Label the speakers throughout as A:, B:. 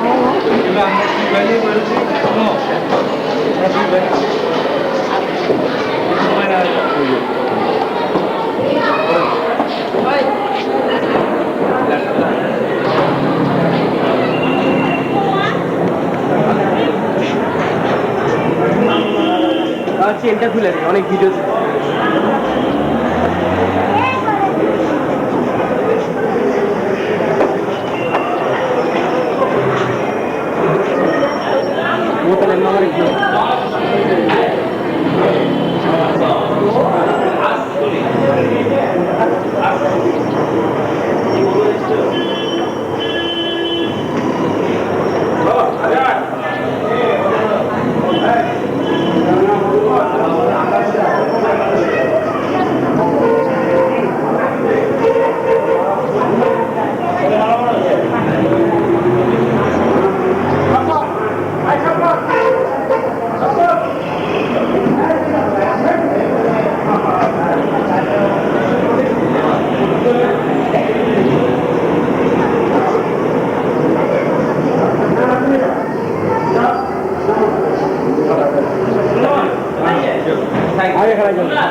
A: এবার আমরা কি বাইরে বলেছি কোনো চেনটা খুলে নেই অনেক ভিডিও বোতলের নামার আগে খেলা চলছে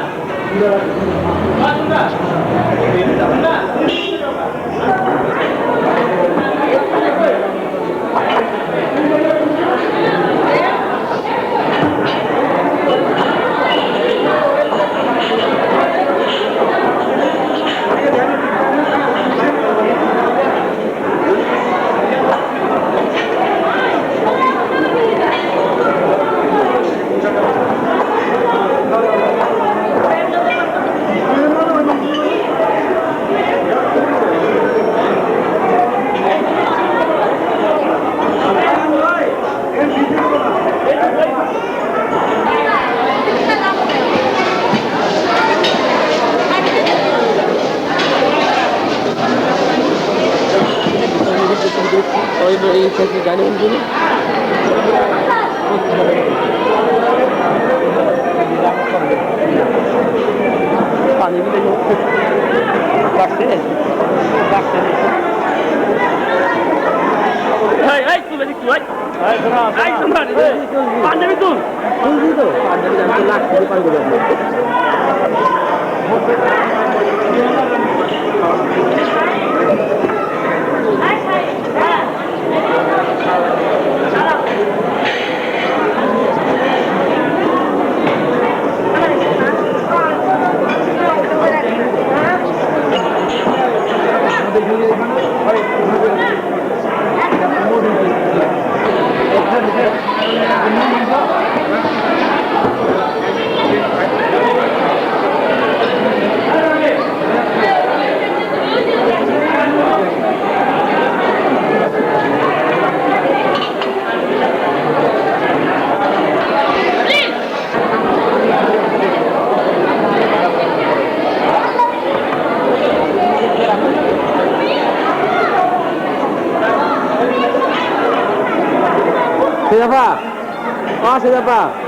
A: গাড়ি পানি দিলে বাড়ছে পাঞ্জাবি তুল তুলছি তো পাঞ্জাবি লাগছে পাঞ্জাবি Siapa? Oh, siapa?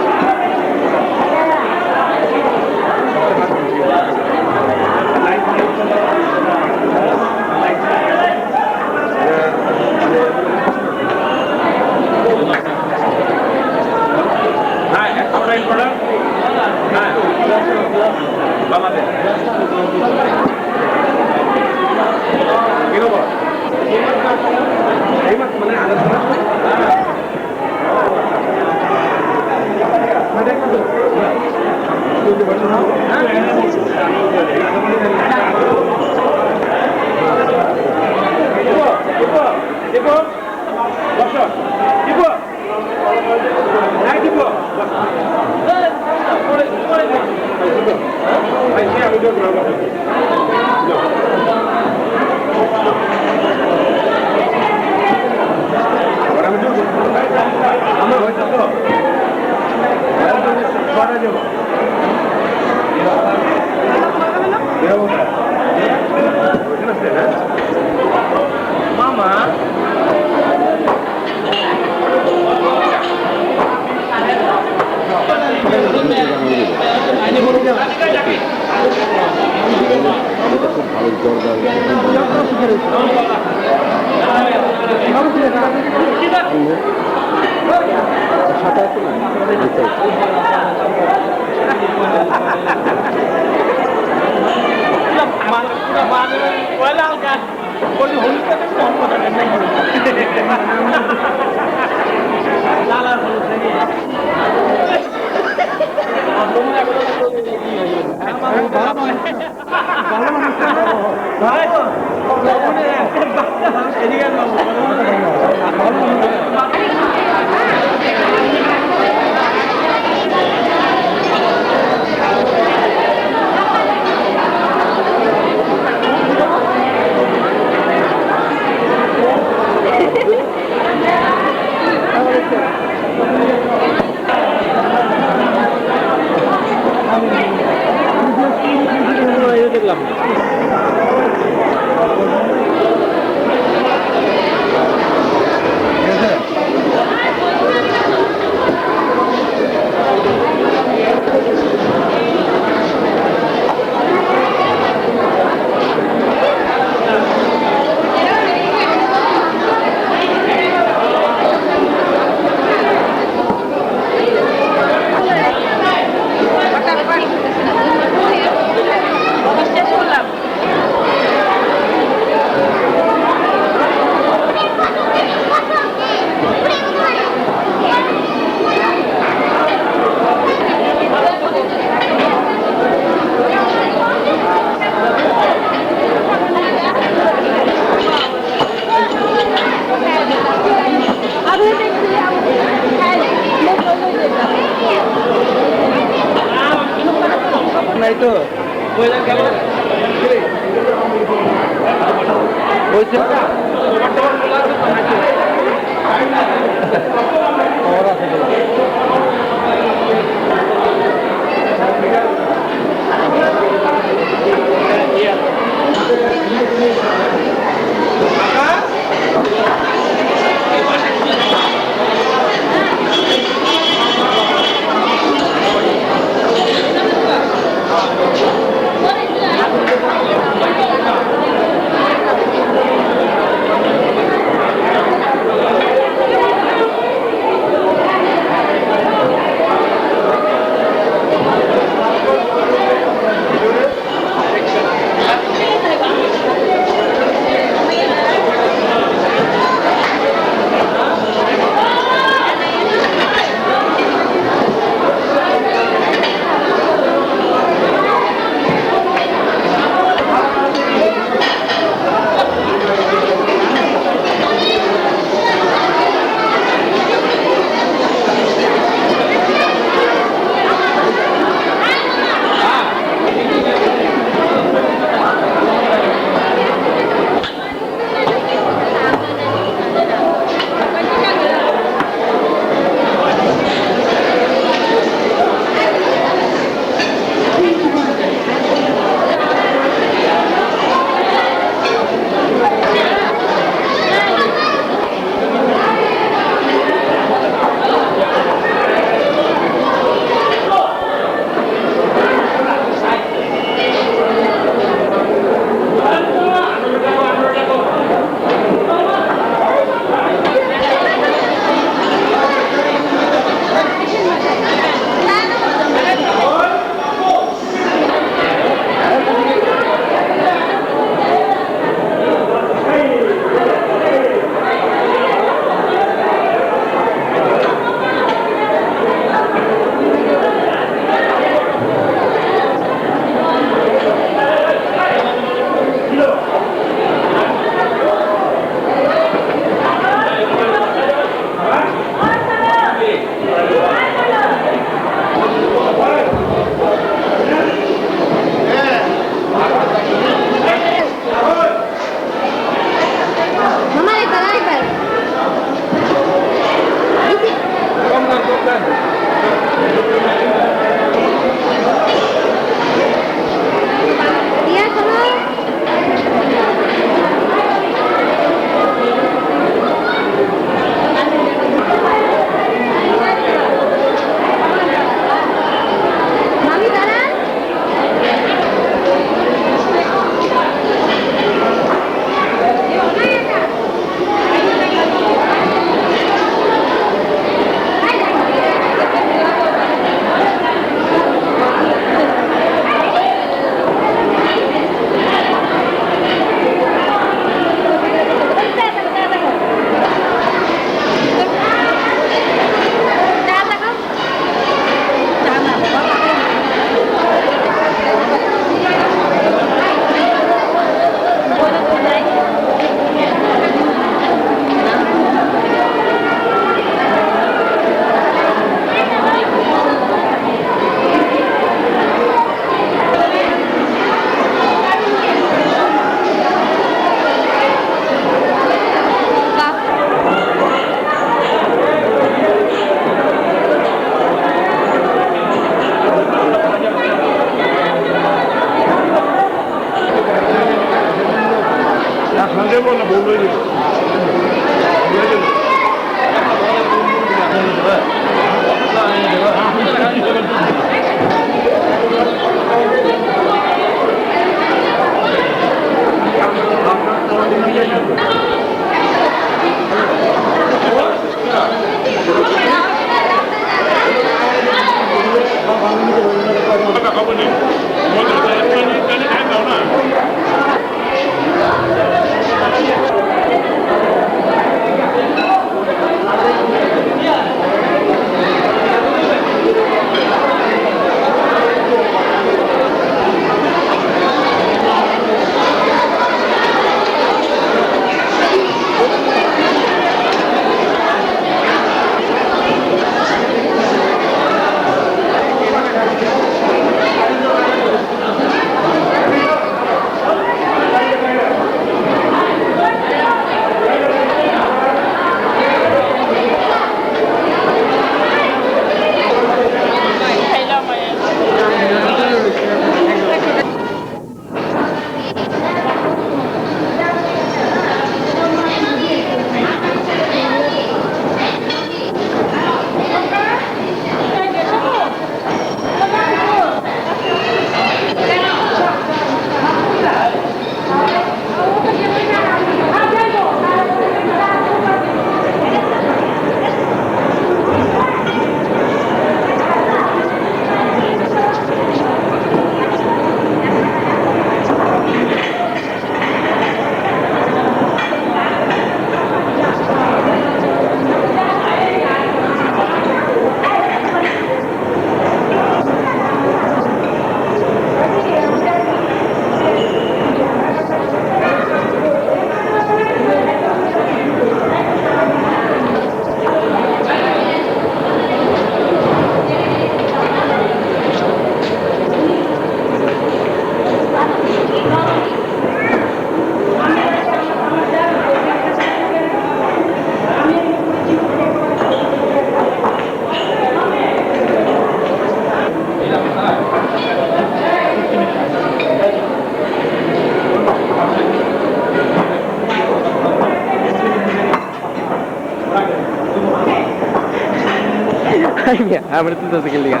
B: আমরা তুলতেছি কি লিগা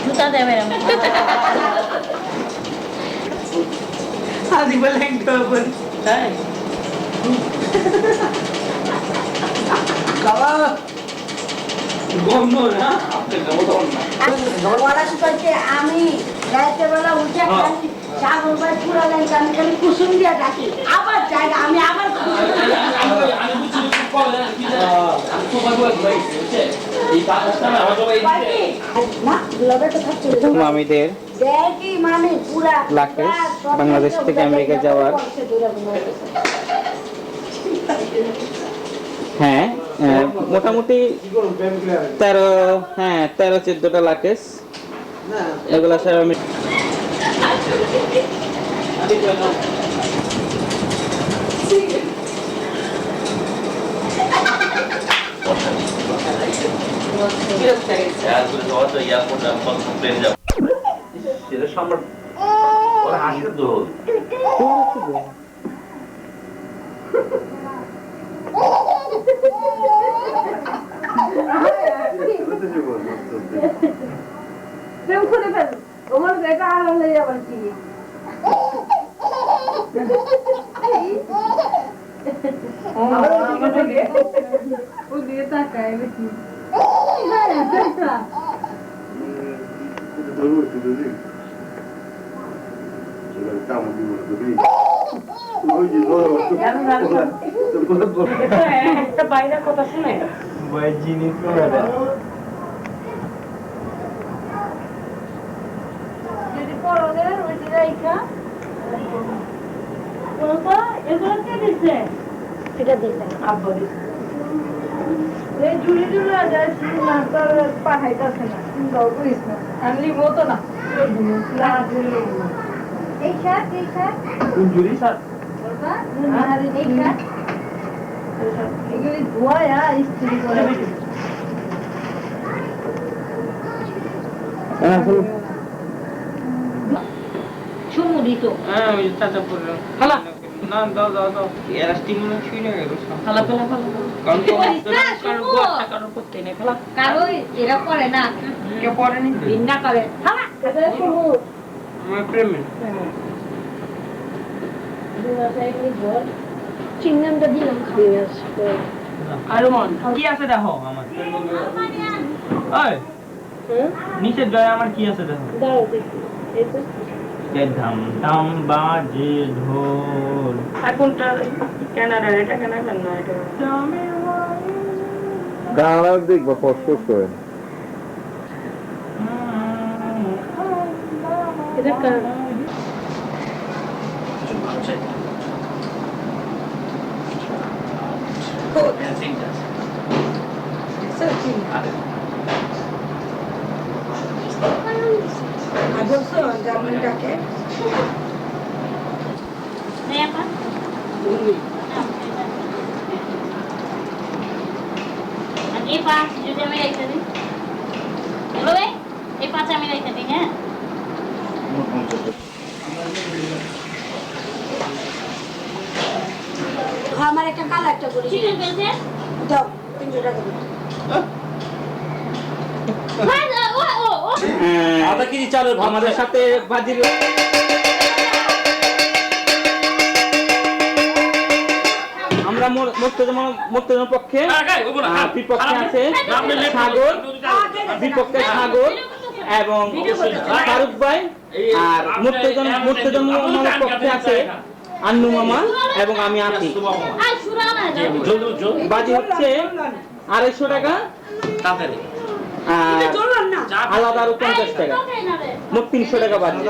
C: জুতা দেবে না
A: আদি বলেন তো বল তাই বাবা গন্ধ না
C: ওরা শুকাইছে আমি রাতে বেলা উঠে খালি সাগর ভাই পুরা লাইন আমি খালি কুসুম দিয়ে ডাকি আবার যাই আমি আবার
A: আমি বুঝছি কবে কি জানি আমি তো বাবু ভাই এই পাঁচটা না আমার সবাই
C: না লবে তো থাকছে
B: মামিদের
C: দেখি মানে পুরা
B: লাকেশ বাংলাদেশ থেকে আমেরিকা যাওয়ার হ্যাঁ মোটামুটি 13-14টা লাকেশ এগুলা সব আমি
D: সেটা সম্রাট ওরা হাসির দোল
C: প্রেম করে ফেল তোমার দেখা আরাম হয়ে যাবার কি ও দিয়ে তাকায় বেশি একটা বাইরের কথা শুনে যদি পরনের ওই দিকে এগুলো কে দিচ্ছে সেটা দিচ্ছে আব্বা দিচ্ছে এই জুড়ি জুড়ি যায় মাস্টার পাঠাইতেছে না করিস না আনলি মতো না এই শার্ট
A: জুরি স্যার
C: এই শার্ট এগুলি ধোয়া ইস্ত্রি করে সমুদ্র দিছো
A: হ্যাঁ ওই চাচা পড়লো খালা না দাও দাও দাও এরা স্টিমুলেট শুনে গেল খালা খালা খালা কারণ কারণ করতে নেই খালা
C: কারো এরা করে না
A: কে পড়েনি
C: ভিন্না করে খালা
A: আমার প্রেমে
C: চিংগামটা দিলাম খাইয়ে আসবে
A: আরো মন কি আছে দেখো আমার ওই নিচে দয়া আমার কি আছে দেখো
C: দাও দেখি এই তো
A: ধাম ধাম বাজে ঢোল কোনটা কানাডা এটা কানাডা না এটা
E: গান দেখবো কষ্ট করে
C: এটা কার বলছো জার্মানটাকে
F: এই পাঁচ যদি আমি রেখে দিই বলো ভাই এই পাঁচ আমি রেখে দিই হ্যাঁ
C: আমার একটা কাল একটা করে
F: চিকেন ফেলছে
C: দাও 300 টাকা দাও
B: আধা কেজি চালের আমাদের সাথে ভাজির আমরা মোর্তজনের পক্ষে বিপক্ষে আছে সাগর বিপক্ষে সাগর এবং ফারুক ভাই আর মোর্তজন মামার পক্ষে আছে আন্নু মামা এবং আমি আছি বাজি হচ্ছে 250 টাকা আর আলাদা আরো 50 টাকা মোট 300 টাকা বাজি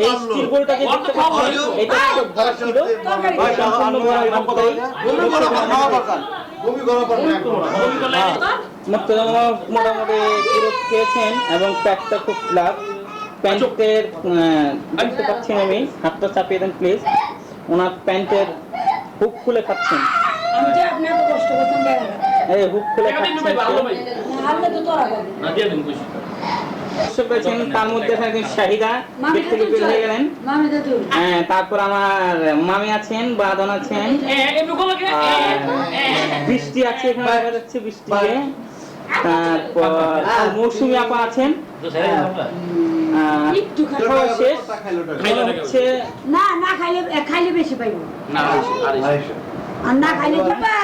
B: এই স্টিল বোলটাকে দেখতে পাচ্ছেন এটা একটা ভরা ছিল সম্পূর্ণ ভরা ভর্তাই মোটামুটি পুরো খেয়েছেন এবং প্যাকটা খুব ফ্লাপ প্যান্টের দেখতে পাচ্ছেন আমি হাতটা চাপিয়ে দেন প্লিজ ওনার প্যান্টের হুক খুলে খাচ্ছেন
C: আমি যে আপনি এত কষ্ট করতেন বেড়া
B: এই হুক খুলে খাচ্ছেন
C: হালকা তো তোরা পাবে
D: না দিয়ে দিন খুশি
B: তার মধ্যে একজন শাহিদা দিক থেকে বের হয়ে গেলেন
C: মামি দাদু
B: হ্যাঁ তারপর আমার মামি আছেন বাদন আছেন বৃষ্টি আছে এখানে দেখা যাচ্ছে বৃষ্টিকে তারপর মৌসুমী আপা আছেন
C: একটু
B: খাওয়া শেষ হচ্ছে
C: না না খাইলে খাইলে বেশি পাইবো
D: না
C: আর না খাইলে কি পাই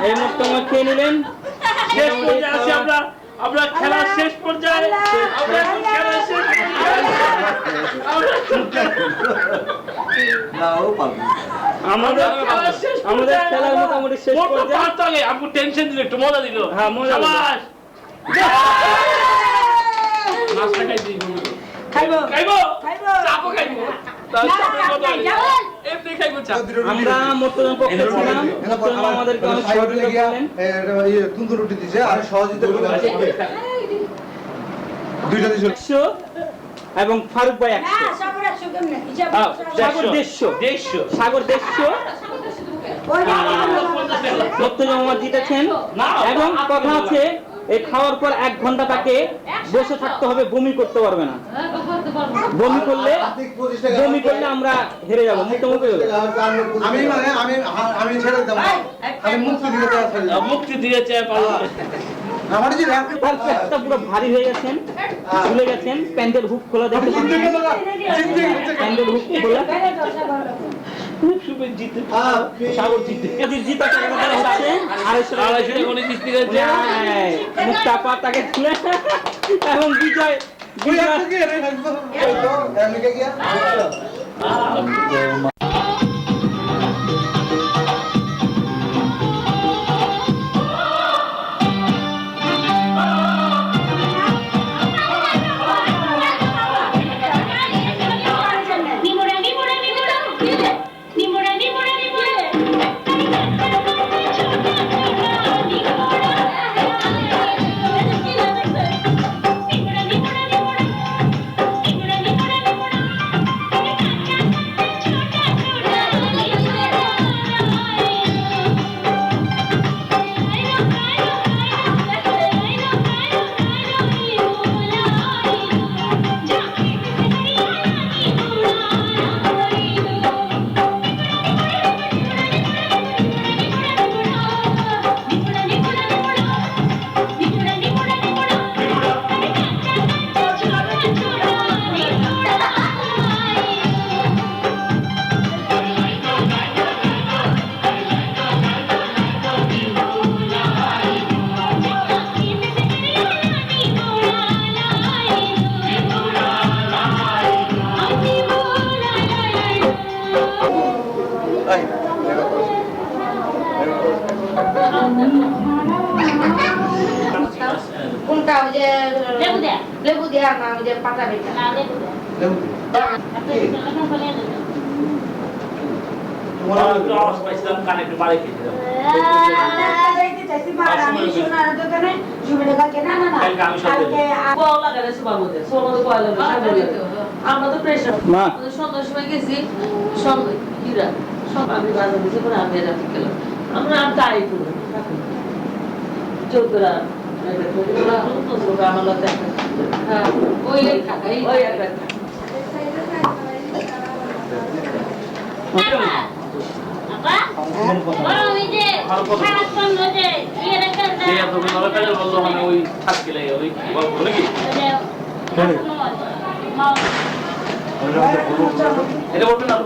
B: এই মুহূর্তে আমরা খেয়ে নিলেন
A: শেষ পর্যায়ে আছি আমরা খেলার শেষ পর্যায়ে
B: আমাদের খেলার মোটামুটি শেষ পর্যায়ে
A: আপনি টেনশন দিল একটু মজা দিল
B: হ্যাঁ মজা
A: শাবাশ নাস্তা খাই দিই
C: খাইবো
A: খাইবো
C: খাইবো
A: চাপও খাইবো এমনি খাইবো চাপ
B: আমরা মোর্তজন পক্ষে ছিলাম মোর্তজন আমাদেরকে অনেক সহযোগিতা করলেন
E: তন্দুর রুটি দিছে আর সহযোগিতা দুইটা দিছে
B: 100 এবং ফারুক ভাই 100
C: না সাগর 100 কেমনে হিসাব
B: সাগর 150 সাগর 150 মোর্তজন আমার জিতেছেন এবং কথা আছে এই খাওয়ার পর 1 ঘন্টা তাকে বসে থাকতে হবে বমি করতে পারবে না বমি করলে আমরা হেরে যাবো মোটামুটি
E: আমি ছেড়ে দেব আমি মুক্তি দিয়েছে আমার যে
B: তার পেটটা পুরো ভারী হয়ে গেছেন ঝুলে গেছেন প্যান্টের হুক খোলা দেখতে প্যান্টের হুক খোলা
A: সাগর জিতে
B: জিতা টাকা হচ্ছে 250 মুক্তাপা তাকে তুলে এবং বিজয়
C: কোনটা ওই যে
F: লেবু দে।
C: লেবু দেওয়া না ওই যে পাতা বেটা
F: না লেবু দে।
E: লেবু
F: আপনি লেখা বলে দেন।
E: তোমার
D: একটু আওয়াজ পাইছিলাম কানে একটু বাড়ি খেতে দাও।
C: যাইতে চাইছি মা আমি সোনার দোকানে সুবিধা কাকে না না না
D: কালকে আমি সব
C: কালকে
G: বল লাগালে সুপার মধ্যে সোমবার পয়লা আমরা তো প্রেশার
B: মা
G: সন্ধ্যার সময় গেছি সব হিরা সব আমি বাজার দিয়েছি পরে আমি রাতে গেলাম আমরা আর তাই করবো চোখরা আমার লোক হ্যাঁ ওই থাকা ওই একটা
F: আপা বড় ওই যে সারাক্ষণ ওই যে ইয়ে রেখে
D: এই এত ভালো কাজে বললো মানে ওই থাকতে লাগে ওই গল্প নাকি এটা বলবেন না